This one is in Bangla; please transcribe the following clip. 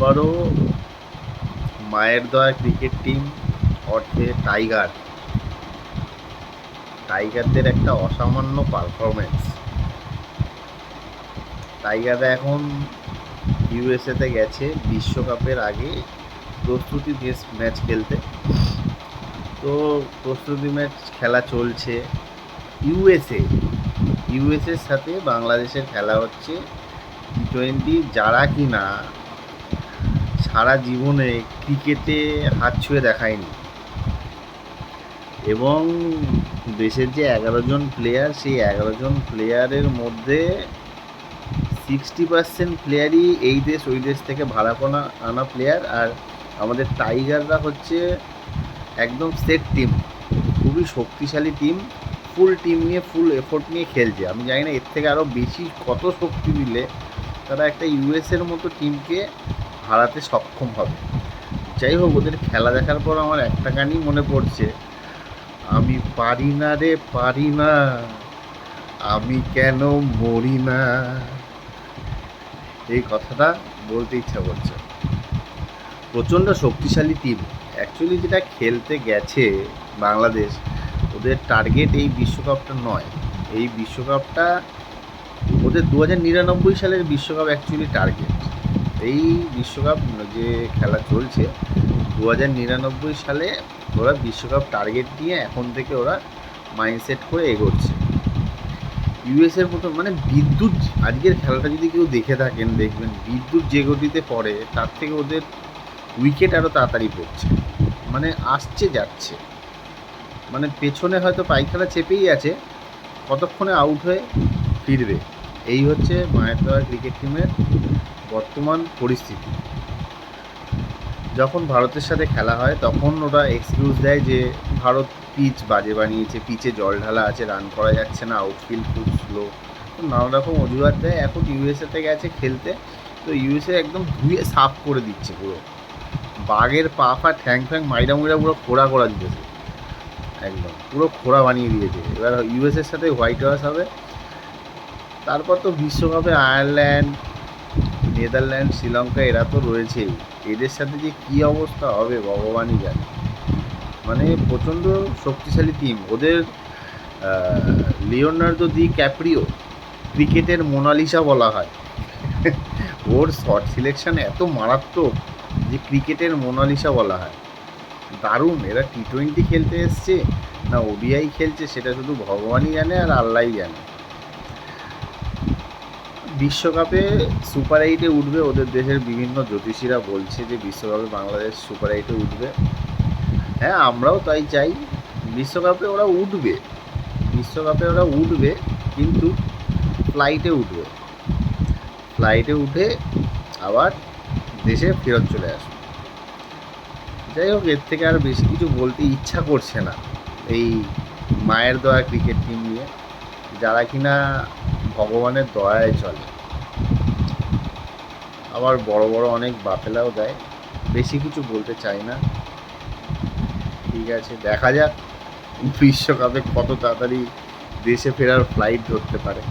আবারও মায়ের দয়া ক্রিকেট টিম অর্থে টাইগারদের একটা অসামান্য পারফরমেন্স। টাইগাররা এখন ইউএসএতে গেছে বিশ্বকাপের আগে প্রস্তুতি ম্যাচ খেলতে। তো প্রস্তুতি ম্যাচ খেলা চলছে ইউএসএর সাথে বাংলাদেশের খেলা হচ্ছে T20। যারা কিনা সারা জীবনে ক্রিকেটে হাত ছুঁয়ে দেখায়নি, এবং দেশের যে 11 জন প্লেয়ার, সেই 11 জন প্লেয়ারের মধ্যে 60% প্লেয়ারই এই দেশ ওই দেশ থেকে ভাড়া আনা প্লেয়ার। আর আমাদের টাইগাররা হচ্ছে একদম সেট টিম, খুবই শক্তিশালী টিম, ফুল টিম নিয়ে ফুল এফোর্ট নিয়ে খেলছে। আমি জানি না এর থেকে আরও বেশি কত শক্তি দিলে তারা একটা ইউএসের মতো টিমকে হারাতে সক্ষম হবে। যাই হোক, ওদের খেলা দেখার পর আমার একটা গানই মনে পড়ছে, আমি পারি না রে পারি না, আমি কেন মরি না। এই কথাটা বলতে ইচ্ছা করছে। প্রচণ্ড শক্তিশালী টিম। অ্যাকচুয়ালি যেটা খেলতে গেছে বাংলাদেশ, ওদের টার্গেট এই বিশ্বকাপটা নয়। এই বিশ্বকাপটা ওদের 2099 সালের বিশ্বকাপ অ্যাকচুয়ালি টার্গেট। এই বিশ্বকাপ যে খেলা চলছে 2099 সালে ওরা বিশ্বকাপ টার্গেট নিয়ে এখন থেকে ওরা মাইন্ডসেট করে এগোচ্ছে। ইউএসের মতো মানে বিদ্যুৎ, আজকের খেলাটা যদি কেউ দেখে থাকেন দেখবেন বিদ্যুৎ যে গতিতে পড়ে তার থেকে ওদের উইকেট আরও তাড়াতাড়ি পড়ছে, মানে আসছে যাচ্ছে, মানে পেছনে হয়তো পায়খানা চেপেই আছে, কতক্ষণে আউট হয়ে ফিরবে। এই হচ্ছে মায়ের দয়া ক্রিকেট টিমের বর্তমান পরিস্থিতি। যখন ভারতের সাথে খেলা হয় তখন ওরা এক্সকিউজ দেয় যে ভারত পিচ বাজে বানিয়েছে, পিচে জল ঢালা আছে, রান করা যাচ্ছে না, আউটফিল্ড খুব স্লো, নানা রকম অজুহাত দেয়। এখন ইউএসএতে গেছে খেলতে, তো ইউএসএ একদম ধুয়ে সাফ করে দিচ্ছে, পুরো বাঘের পা ফা ঠ্যাং ফ্যাং মাইরা পুরো খোড়া দিতেছে, একদম পুরো খোড়া বানিয়ে দিয়েছে। এবার ইউএসএর সাথে হোয়াইট ওয়াশ হবে। তারপর তো বিশ্বকাপে আয়ারল্যান্ড, নেদারল্যান্ড, শ্রীলঙ্কা এরা তো রয়েছেই। এদের সাথে যে কী অবস্থা হবে ভগবানই জানে। মানে প্রচণ্ড শক্তিশালী টিম ওদের। লিওনার্দো দি ক্যাপ্রিও ক্রিকেটের মোনালিসা বলা হয়। ওর শট সিলেকশন এত মারাত্মক যে ক্রিকেটের মোনালিসা বলা হয়। দারুণ। এরা T20 খেলতে এসছে না ওডিআই খেলছে সেটা শুধু ভগবানই জানে আর আল্লাহই জানে। বিশ্বকাপে সুপার 8-এ উঠবে, ওদের দেশের বিভিন্ন জ্যোতিষীরা বলছে যে বিশ্বকাপে বাংলাদেশ সুপার 8-এ উঠবে। হ্যাঁ, আমরাও তাই চাই। বিশ্বকাপে ওরা উঠবে, কিন্তু ফ্লাইটে উঠে আবার দেশে ফেরত চলে আসবে। যাই হোক, এর থেকে আর বেশি কিছু বলতে ইচ্ছা করছে না এই মায়ের দয়া ক্রিকেট টিম নিয়ে, যারা কিনা ভগবানের দয়ায় চলে, আবার বড় বড় অনেক বাফেলাও দেয়। বেশি কিছু বলতে চাই না। ঠিক আছে, দেখা যাক বিশ্বকাপে কত তাড়াতাড়ি দেশে ফেরার ফ্লাইট ধরতে পারে।